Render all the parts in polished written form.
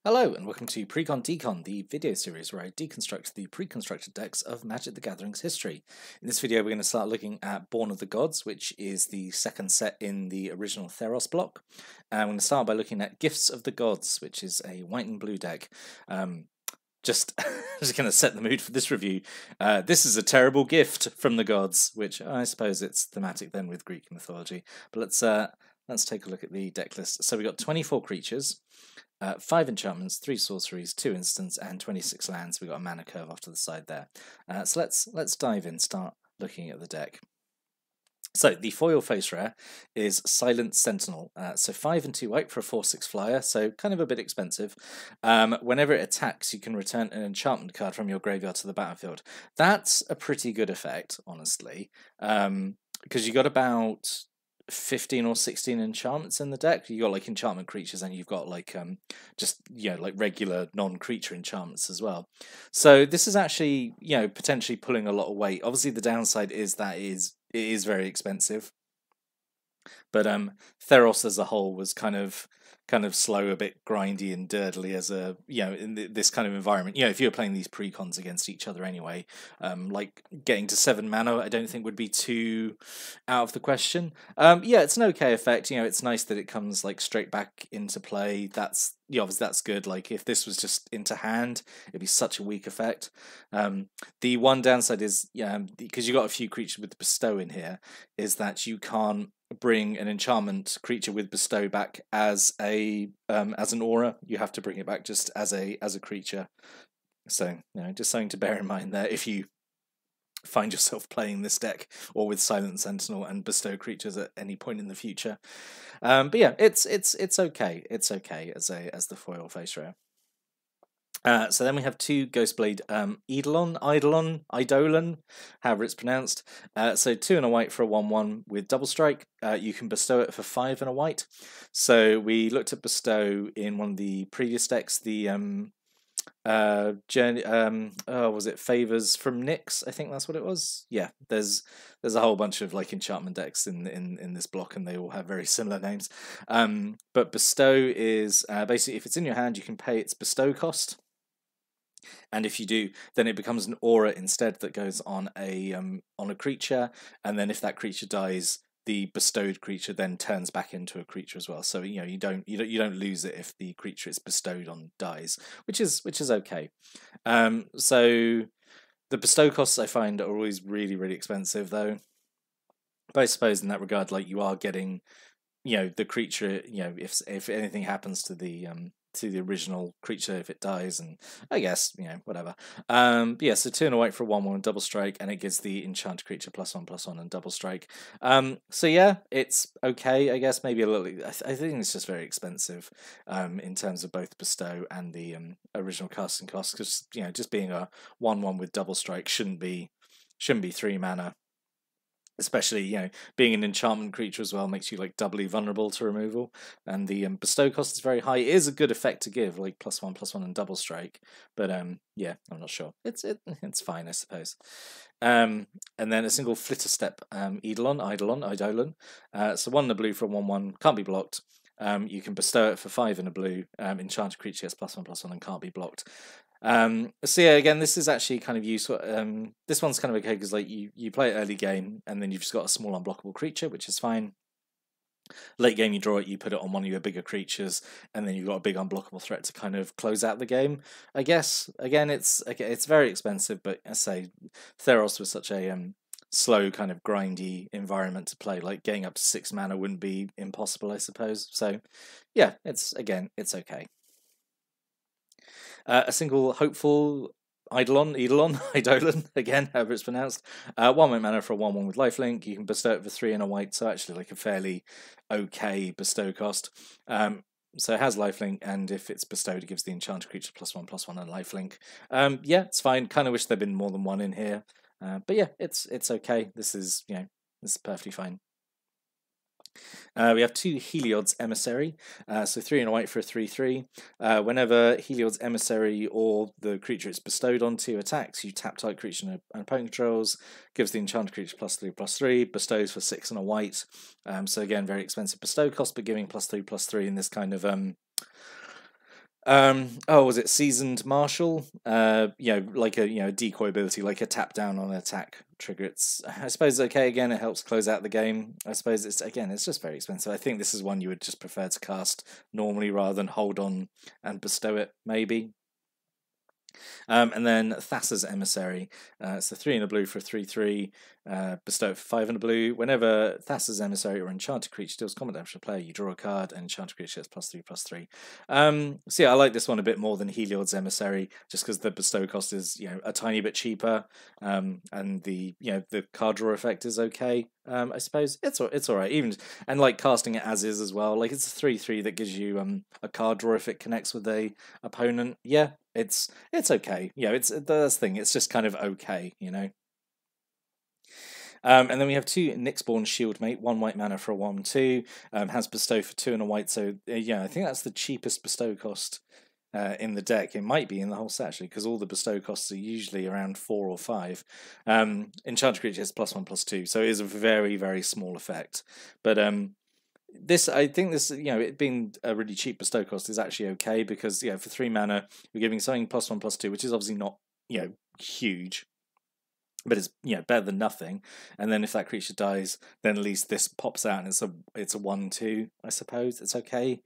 Hello and welcome to Precon Decon, the video series where I deconstruct the pre-constructed decks of Magic the Gathering's history. In this video we're going to start looking at Born of the Gods, which is the second set in the original Theros block. And we're going to start by looking at Gifts of the Gods, which is a white and blue deck. Just going to set the mood for this review. This is a terrible gift from the gods, which I suppose it's thematic then with Greek mythology. But let's take a look at the deck list. So we've got 24 creatures. 5 enchantments, 3 sorceries, 2 instants, and 26 lands. We've got a mana curve off to the side there. So let's dive in, start looking at the deck. So the foil face rare is Silent Sentinel. So 5 and 2 white for a 4/6 flyer, so kind of a bit expensive. Whenever it attacks, you can return an enchantment card from your graveyard to the battlefield. That's a pretty good effect, honestly, because you got about 15 or 16 enchantments in the deck. You got like enchantment creatures, and you've got like just like regular non-creature enchantments as well. So this is actually potentially pulling a lot of weight. Obviously the downside is that it is very expensive, but Theros as a whole was kind of slow, a bit grindy and dirtly as a in this kind of environment. If you were playing these precons against each other anyway, like getting to 7 mana I don't think would be too out of the question. It's an okay effect. It's nice that it comes like straight back into play. That's obviously that's good. Like if this was just into hand, it'd be such a weak effect. The one downside is because you got a few creatures with bestow in here, is that you can't bring an enchantment creature with bestow back as an aura. You have to bring it back just as a creature. So just something to bear in mind there if you find yourself playing this deck or with Silent Sentinel and bestow creatures at any point in the future. But yeah, it's okay. It's okay as the foil face rare. So then we have 2 Ghostblade Eidolon, however it's pronounced. So 2 and a white for a 1/1 with double strike. You can bestow it for 5 and a white. So we looked at bestow in one of the previous decks. The journey, was it Favors from Nyx? I think that's what it was. Yeah, there's a whole bunch of like enchantment decks in this block, and they all have very similar names. But bestow is basically if it's in your hand, you can pay its bestow cost. And if you do, then it becomes an aura instead that goes on a creature, and then if that creature dies, the bestowed creature then turns back into a creature as well. So you don't lose it if the creature it's bestowed on dies, which is okay. So the bestow costs I find are always really, really expensive though. But I suppose in that regard, like you are getting the creature, if anything happens to the original creature, if it dies, and I guess whatever. But yeah, so 2 and a white for a 1/1 double strike, and it gives the enchanted creature +1/+1 and double strike. So yeah, it's okay, I guess. Maybe a little. I think it's just very expensive in terms of both bestow and the original casting cost, because just being a 1/1 with double strike shouldn't be 3 mana. Especially, being an enchantment creature as well makes you like doubly vulnerable to removal, and the bestow cost is very high. It is a good effect to give, like +1/+1 and double strike, but yeah, I'm not sure. It's fine, I suppose. And then a single flitter step Eidolon. So 1 in a blue for a 1/1, can't be blocked. You can bestow it for 5 in a blue. Enchanted creature gets +1/+1 and can't be blocked. So yeah, again, this is actually kind of useful. This one's kind of okay because like you play it early game, and then you've just got a small unblockable creature, which is fine. Late game, you draw it, you put it on one of your bigger creatures, and then you've got a big unblockable threat to kind of close out the game. I guess again, it's very expensive, but I say Theros was such a slow kind of grindy environment to play. Like getting up to 6 mana wouldn't be impossible, I suppose. So yeah, it's okay. A single hopeful Eidolon, again, however it's pronounced. 1 white mana for a 1/1 with lifelink. You can bestow it for 3 and a white, so actually like a fairly okay bestow cost. So it has lifelink, and if it's bestowed, it gives the enchanted creature +1/+1 and lifelink. Yeah, it's fine. Kind of wish there'd been more than one in here, but yeah, it's okay. This is perfectly fine. We have 2 Heliod's Emissary, so 3 and a white for a 3/3. Whenever Heliod's Emissary or the creature it's bestowed onto attacks, you tap target creature and opponent controls, gives the enchanted creature +3/+3, bestows for 6 and a white. So again, very expensive bestow cost, but giving +3/+3 in this kind of Oh, was it Seasoned Marshal? Like a decoy ability, like a tap down on an attack trigger. I suppose okay. Again, it helps close out the game. I suppose it's just very expensive. I think this is one you would just prefer to cast normally rather than hold on and bestow it. Maybe. And then Thassa's Emissary. It's a 3 and a blue for a 3/3. Bestow it for 5 and a blue. Whenever Thassa's Emissary or Enchanted Creature deals combat damage to a player, you draw a card, and Enchanted Creature gets +3/+3. So yeah, I like this one a bit more than Heliod's Emissary, just because the bestow cost is a tiny bit cheaper, and the card draw effect is okay. I suppose it's all right. Even and like casting it as is as well. Like it's a 3/3 that gives you a card draw if it connects with a opponent. Yeah, it's okay. It's the thing. It's just kind of okay, And then we have 2 Nixborn Shieldmate, 1 white mana for a 1/2. Has bestow for 2 and a white. So I think that's the cheapest bestow cost in the deck. It might be in the whole set actually, because all the bestow costs are usually around 4 or 5. Enchanted Creature has +1/+2, so it is a very, very small effect. But I think this, it being a really cheap bestow cost is actually okay, because for 3 mana we're giving something +1/+2, which is obviously not huge, but it's better than nothing. And then if that creature dies, then at least this pops out and it's a 1/2. I suppose it's okay.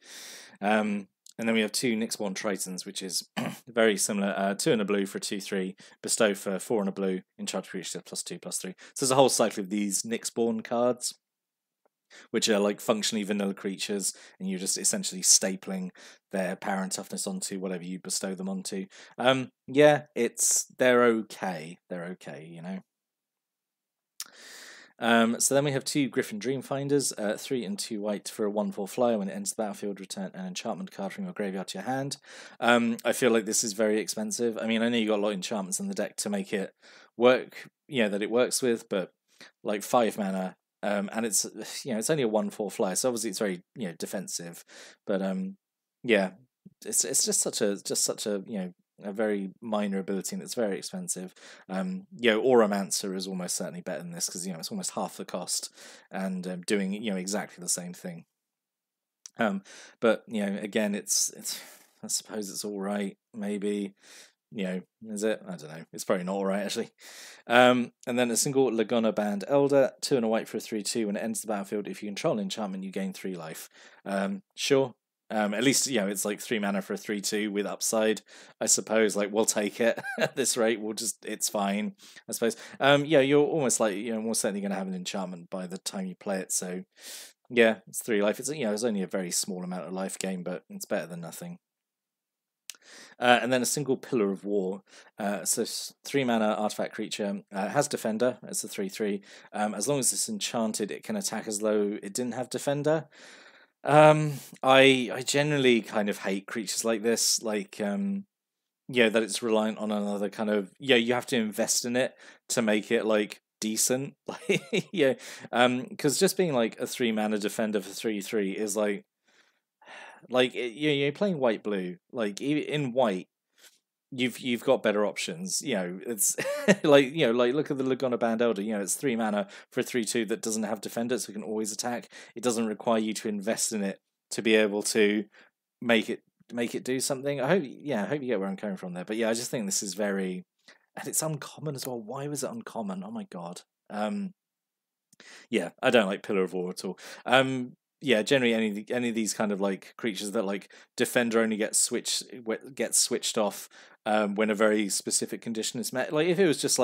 And then we have 2 Nixborn Tritons, which is very similar. 2 and a blue for a 2/3, bestow for 4 and a blue, enchanted creature +2/+3. So there's a whole cycle of these Nixborn cards, which are like functionally vanilla creatures, and you're just essentially stapling their power and toughness onto whatever you bestow them onto. They're okay. They're okay. So then we have 2 Griffin Dreamfinders, 3 and 2 white for a 1/4 flyer. When it enters the battlefield, return an enchantment card from your graveyard to your hand. I feel like this is very expensive. I mean, I know you got a lot of enchantments in the deck to make it work, that it works with, but like 5 mana, and it's only a 1/4 flyer, so obviously it's very defensive. But it's just such a a very minor ability, and it's very expensive. Auramancer is almost certainly better than this, because it's almost half the cost and doing exactly the same thing. But again, it's I suppose it's all right. Maybe is it? I don't know. It's probably not all right actually. And then a single Laguna Band Elder, 2 and a white for a 3/2. When it enters the battlefield, if you control an enchantment, you gain 3 life. Sure. At least it's like 3 mana for a 3/2 with upside. I suppose we'll take it at this rate. It's fine. I suppose. You're almost almost certainly going to have an enchantment by the time you play it. So yeah, it's 3 life. It's it's only a very small amount of life gain, but it's better than nothing. And then a single Pillar of War. So 3 mana artifact creature, has Defender. It's a 3/3. As long as it's enchanted, it can attack as though it didn't have Defender. I generally kind of hate creatures like this, that it's reliant on another kind of you have to invest in it to make it decent. Because just being a 3 mana defender for 3/3 is you're playing white blue. In white, you've got better options. It's look at the Laguna Band Elder. It's 3 mana for a 3/2 that doesn't have defender, so it can always attack. It doesn't require you to invest in it to be able to make it do something. I hope you get where I'm coming from there. But I just think this is and it's uncommon as well. Why was it uncommon? Oh my god. I don't like Pillar of War at all. Generally any of these kind of creatures that defender only gets switched off when a very specific condition is met. If it was just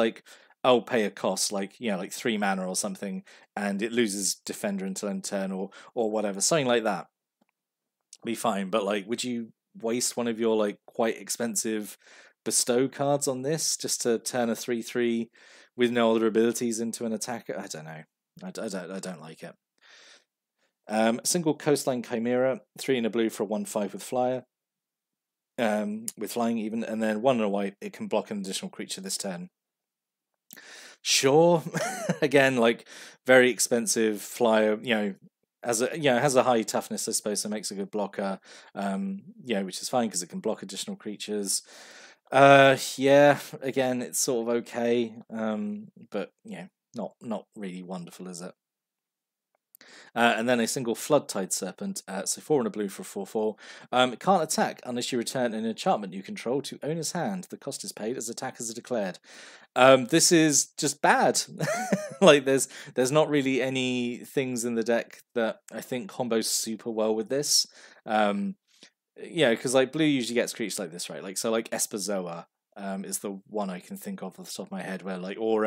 I'll pay a cost 3 mana or something, and it loses defender until end turn or whatever, something like that, be fine. But would you waste one of your quite expensive bestow cards on this just to turn a 3/3 with no other abilities into an attacker? I don't know. I don't like it. Single Coastline Chimera, 3 and a blue for a 1/5 with flyer, with flying even, and then 1 and a white. It can block an additional creature this turn. Sure. Again, very expensive flyer. Has a high toughness, I suppose, so makes a good blocker. Which is fine because it can block additional creatures. Again, it's sort of okay. But not really wonderful, is it? And then a single Floodtide Serpent, so 4 and a blue for 4/4. It can't attack unless you return an enchantment you control to owner's hand. The cost is paid as attackers are declared. This is just bad. Like there's not really any things in the deck that I think combos super well with this. Yeah, because like blue usually gets creatures like this, right? Like so, like Esperzoa is the one I can think of off the top of my head, where like or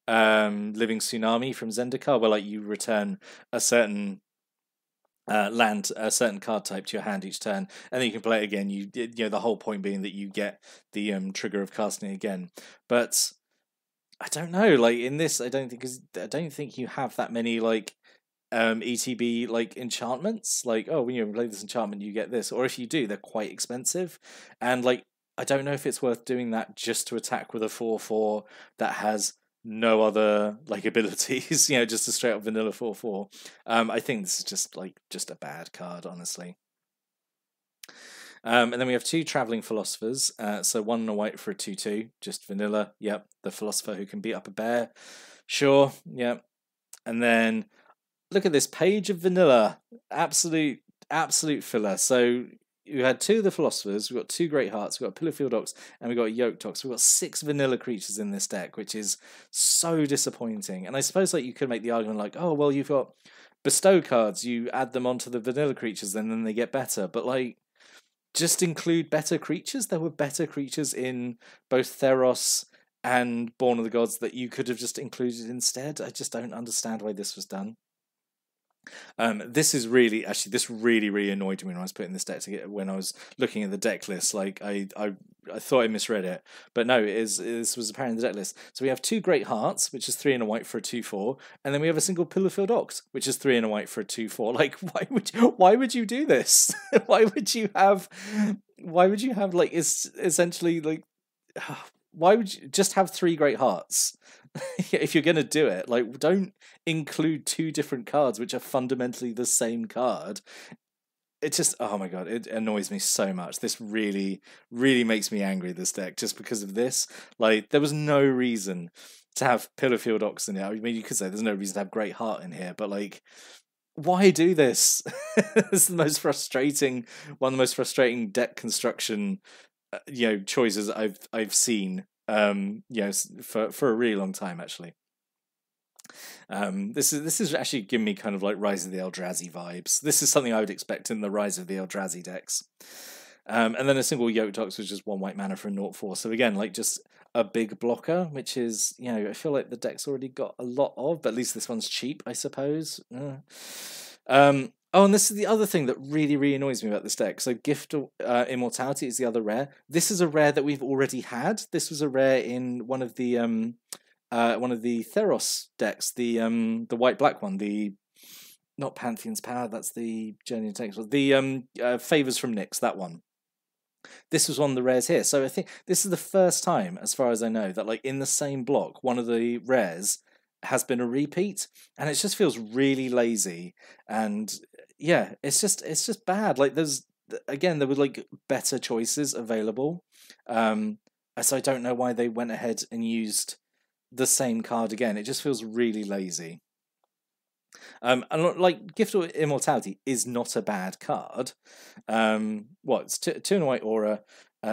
Living Tsunami from Zendikar, where like you return a certain land, a certain card type to your hand each turn, and then you can play it again. You know, the whole point being that you get the trigger of casting again. But I don't know, like in this, I don't think you have that many like ETB like enchantments. Like, oh, when you play this enchantment, you get this, or if you do, they're quite expensive, and like I don't know if it's worth doing that just to attack with a 4/4 that has no other like abilities, you know, just a straight up vanilla 4/4. I think this is just a bad card, honestly. And then we have 2 Traveling Philosophers, so 1 and a white for a 2/2, just vanilla. Yep, the philosopher who can beat up a bear. Sure, yep. And then look at this page of vanilla, absolute filler. So you had 2 of the philosophers, we've got 2 Great Hearts, we've got Pillowfield Ox, and we've got Yoked Ox. We've got 6 vanilla creatures in this deck, which is so disappointing. And I suppose like you could make the argument like, oh well, you've got bestow cards, you add them onto the vanilla creatures, and then they get better. But like, just include better creatures. There were better creatures in both Theros and Born of the Gods that you could have just included instead. I just don't understand why this was done. This really annoyed me when I was putting this deck together. When I was looking at the deck list, like I thought I misread it, but no, this was apparently the deck list. So we have 2 Great Hearts, which is 3 and a white for a 2/4, and then we have a single Pillowfield Ox, which is 3 and a white for a 2/4. Like, why would you do this? why would you have like it's essentially like why would you just have 3 Great Hearts? If you're going to do it, like, don't include 2 different cards which are fundamentally the same card. It just, oh my god, it annoys me so much. This really makes me angry, this deck, just because of this. Like, there was no reason to have Pillowfield Ox in here. I mean, you could say there's no reason to have Great Heart in here, but like, why do this? It's the most frustrating, one of the most frustrating deck construction choices I've seen for a really long time, actually. This is actually giving me kind of like Rise of the Eldrazi vibes. This is something I would expect in the Rise of the Eldrazi decks. And then a single Yoked Ox, which is 1 white mana for a 0/4. So again, like just a big blocker, which is, I feel like the deck's already got a lot of, but at least this one's cheap, I suppose. Oh, and this is the other thing that really annoys me about this deck. So Gift Immortality is the other rare. This is a rare that we've already had. This was a rare in one of the Theros decks, the white-black one, the not Pantheon's Power, that's the Journey of Takes, the Favors from Nyx, that one. This was one of the rares here. So I think this is the first time, as far as I know, that like in the same block, one of the rares has been a repeat, and it just feels really lazy. And yeah, it's just bad. Like there were like better choices available. So I don't know why they went ahead and used the same card again. It just feels really lazy. And like Gift of Immortality is not a bad card. It's 2 and a white aura,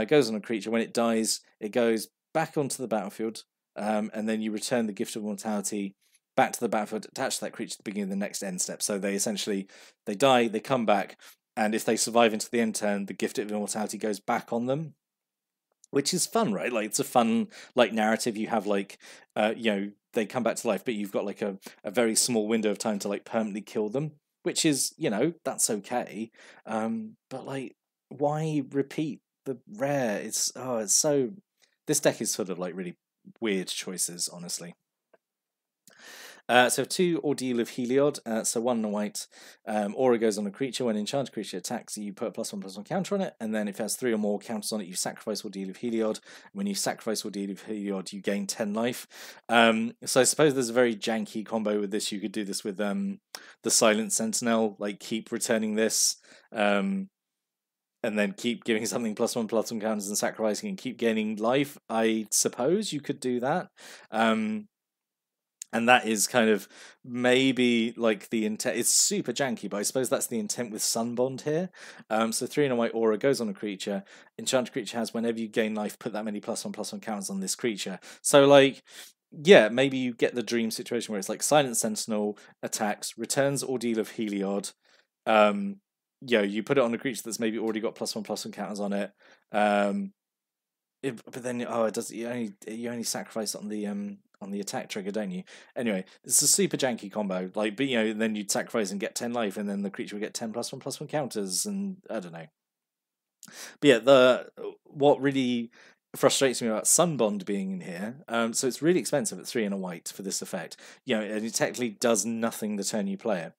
goes on a creature. When it dies, it goes back onto the battlefield, and then you return the Gift of Immortality back to the battlefield, attach to that creature at the beginning of the next end step. So they die, they come back, and if they survive into the end turn, the Gift of Immortality goes back on them. Which is fun, right? Like it's a fun like narrative. You have like they come back to life, but you've got like a very small window of time to like permanently kill them, which is, that's okay. But like, why repeat the rare? It's so, this deck is sort of like really weird choices, honestly. So 2 Ordeal of Heliod, so 1 and a white. Aura goes on a creature. When enchanted creature attacks, you put a +1/+1 counter on it, and then if it has 3 or more counters on it, you sacrifice Ordeal of Heliod. When you sacrifice Ordeal of Heliod, you gain 10 life. So I suppose there's a very janky combo with this. You could do this with the Silent Sentinel, like keep returning this, and then keep giving something +1/+1 counters and sacrificing and keep gaining life. I suppose you could do that. And that is kind of maybe like the intent. It's super janky, but I suppose that's the intent with Sunbond here. So 3 and a white aura goes on a creature. Enchanted creature has whenever you gain life, put that many +1/+1 counters on this creature. So like, yeah, maybe you get the dream situation where it's like Silent Sentinel attacks, returns Ordeal of Heliod. You put it on a creature that's maybe already got +1/+1 counters on it. But then it does. You only sacrifice it on the attack trigger, don't you? Anyway, it's a super janky combo. Like, but then you'd sacrifice and get 10 life, and then the creature would get 10 +1/+1 counters, and I don't know. But yeah, what really frustrates me about Sunbond being in here, so it's really expensive at 3 and a white for this effect. And it technically does nothing the turn you play it.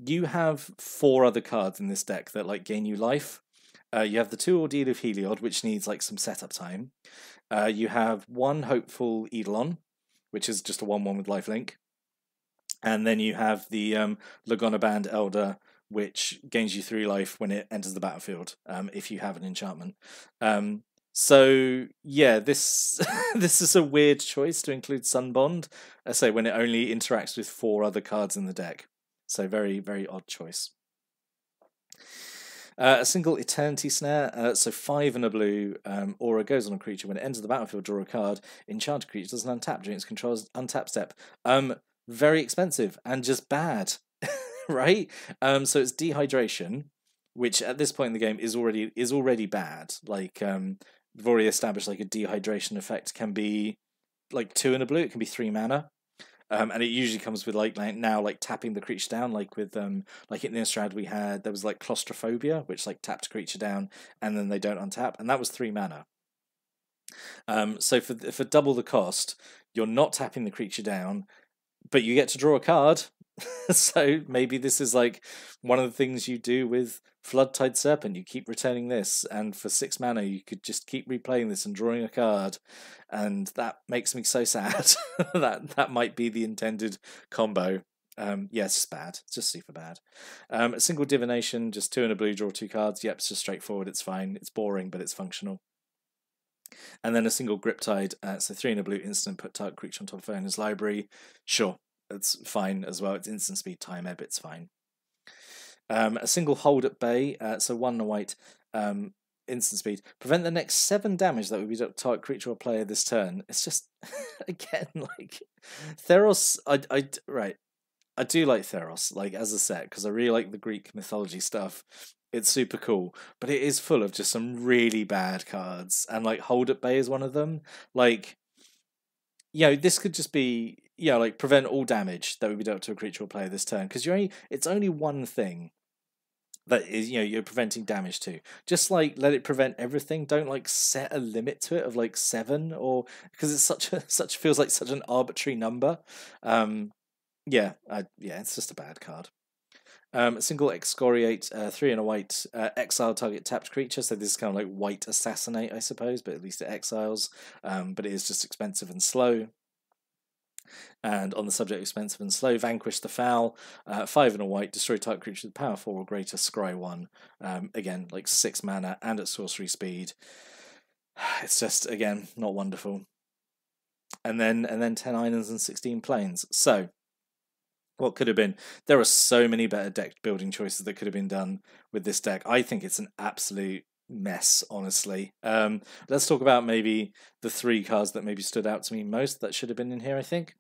You have 4 other cards in this deck that like gain you life. You have the 2 Ordeal of Heliod, which needs like some setup time. You have 1 Hopeful Eidolon, which is just a 1/1 with lifelink. And then you have the Laguna Band Elder, which gains you 3 life when it enters the battlefield, if you have an enchantment. So yeah, this this is a weird choice to include Sunbond, I say, when it only interacts with 4 other cards in the deck. So very, very odd choice. A single Eternity Snare, so 5 and a blue, aura goes on a creature. When it enters the battlefield, draw a card. Enchanted creature doesn't untap during its control's untap step. Very expensive and just bad, right? So it's Dehydration, which at this point in the game is already bad. Like we've already established like a dehydration effect can be like 2 and a blue. It can be 3 mana. And it usually comes with like now tapping the creature down, like with like in the Innistrad there was like Claustrophobia, which like tapped a creature down and then they don't untap, and that was 3 mana. So for double the cost, you're not tapping the creature down, but you get to draw a card. So maybe this is like one of the things you do with Floodtide Serpent. You keep returning this, and for 6 mana you could just keep replaying this and drawing a card, and that makes me so sad. that might be the intended combo. Yeah, it's just bad. It's just super bad. A single Divination, just 2 and a blue, draw 2 cards. Yep, it's just straightforward. It's fine. It's boring, but it's functional. And then a single Griptide, so 3 and a blue instant, put target creature on top of owner's library. Sure, it's fine as well. It's instant speed, time ebb, it's fine. A single Hold at Bay, so 1 and a white, instant speed. Prevent the next 7 damage that would be dealt to target creature or player this turn. It's just, again, like, Theros, right. I do like Theros, like, as a set, because I really like the Greek mythology stuff. It's super cool, but it is full of just some really bad cards, and like Hold at Bay is one of them. Like, this could just be, like prevent all damage that would be dealt to a creature or player this turn, because it's only one thing that is, you're preventing damage to. Just like let it prevent everything. Don't like set a limit to it of like 7, or because it's feels like such an arbitrary number. It's just a bad card. A single Excoriate, 3 and a white, exile target tapped creature. So this is kind of like white Assassinate, I suppose, but at least it exiles. But it is just expensive and slow. And on the subject of expensive and slow, Vanquish the Foul, 5 and a white, destroy target creature with power 4 or greater, scry 1. Again, like 6 mana and at sorcery speed. It's just, again, not wonderful. And then 10 islands and 16 planes. So what could have been? There are so many better deck building choices that could have been done with this deck. I think it's an absolute mess, honestly. Let's talk about maybe the 3 cards that maybe stood out to me most that should have been in here, I think.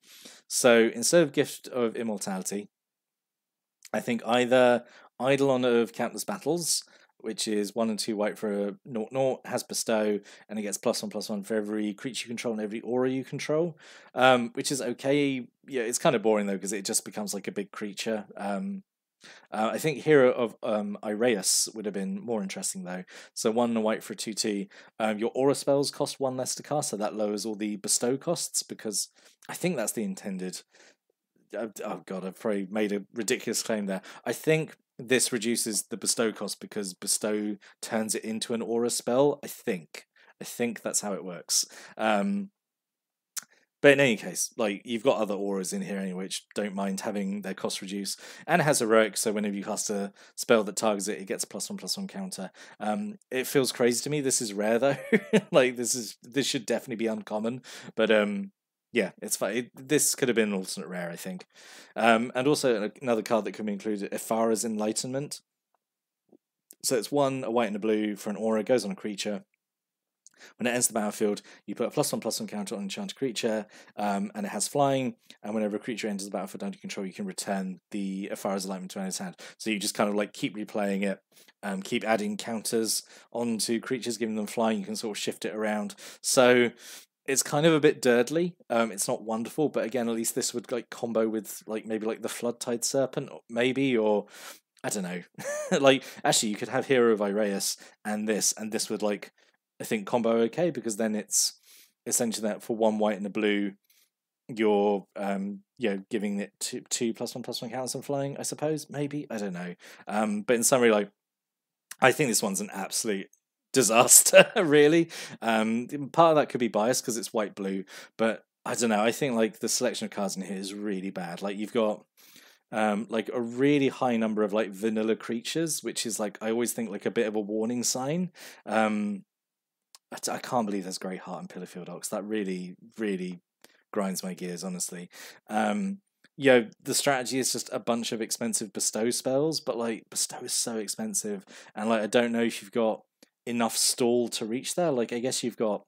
So instead of Gift of Immortality, I think either Eidolon of Countless Battles, which is 1 and 2 white for a 0/0, has Bestow, and it gets +1/+1 for every creature you control and every aura you control, which is okay. Yeah, it's kind of boring though, because it just becomes like a big creature. I think Hero of Ireus would have been more interesting though. So 1 and a white for a 2/2. Your aura spells cost 1 less to cast, so that lowers all the bestow costs, because I think that's the intended. Oh god, I've probably made a ridiculous claim there. I think this reduces the bestow cost because bestow turns it into an aura spell. I think that's how it works. But in any case, like, you've got other auras in here anyway, which don't mind having their cost reduce, and it has heroic, so whenever you cast a spell that targets it, it gets a +1/+1 counter. It feels crazy to me. This is rare though. Like, this should definitely be uncommon, but Yeah, it's fine. This could have been an alternate rare, I think. And also another card that could be included, Ifara's Enlightenment. So it's 1, a white and a blue for an aura, goes on a creature. When it enters the battlefield, you put a +1/+1 counter on enchanted creature, and it has flying. And whenever a creature enters the battlefield under control, you can return the Ifara's Enlightenment to its hand. So you just kind of like keep replaying it, keep adding counters onto creatures, giving them flying. You can sort of shift it around. So it's kind of a bit dirtly. It's not wonderful, but again, at least this would like combo with like maybe like the Floodtide Serpent, maybe, or I don't know. Like actually, you could have Hero of Ireus and this would like I think combo okay, because then it's essentially that for 1 white and a blue, you're giving it two +1/+1 counters and flying. I suppose maybe I don't know. But in summary, like I think this one's an absolute disaster. Really, part of that could be biased because it's white blue, but I don't know. I think like the selection of cards in here is really bad. Like you've got like a really high number of like vanilla creatures, which is like I always think like a bit of a warning sign. I can't believe there's Grey Heart and Pillarfield Ox. That really, really grinds my gears, honestly. The strategy is just a bunch of expensive bestow spells, but like bestow is so expensive, and like I don't know if you've got enough stall to reach there. Like I guess you've got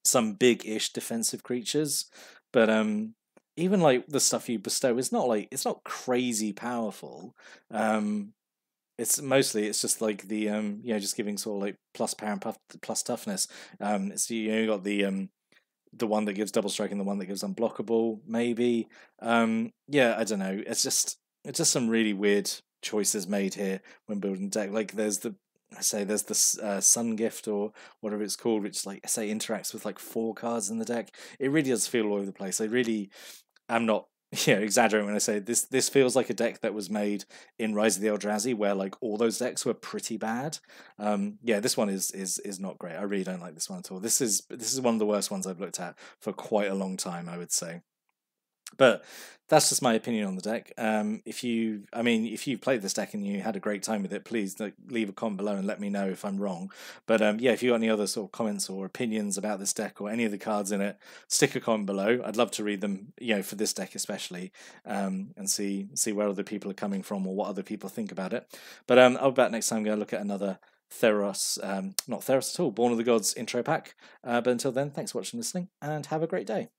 some big-ish defensive creatures, but even like the stuff you bestow is not like it's not crazy powerful. It's mostly it's just like the just giving sort of like plus power and plus toughness. So you got the one that gives double strike and the one that gives unblockable, maybe. I don't know. It's just some really weird choices made here when building deck. Like there's the Sun Gift or whatever it's called, which like I say interacts with like 4 cards in the deck. It really does feel all over the place. I really am not exaggerating when I say this feels like a deck that was made in Rise of the Eldrazi, where like all those decks were pretty bad. This one is not great. I really don't like this one at all. This is one of the worst ones I've looked at for quite a long time, I would say. But that's just my opinion on the deck. If you've played this deck and you had a great time with it, please leave a comment below and let me know if I'm wrong. But if you got any other sort of comments or opinions about this deck or any of the cards in it, stick a comment below. I'd love to read them, for this deck especially, and see where other people are coming from or what other people think about it. But I'll be back next time. I'm going to look at another Theros, not Theros at all, Born of the Gods intro pack. But until then, thanks for watching and listening, and have a great day.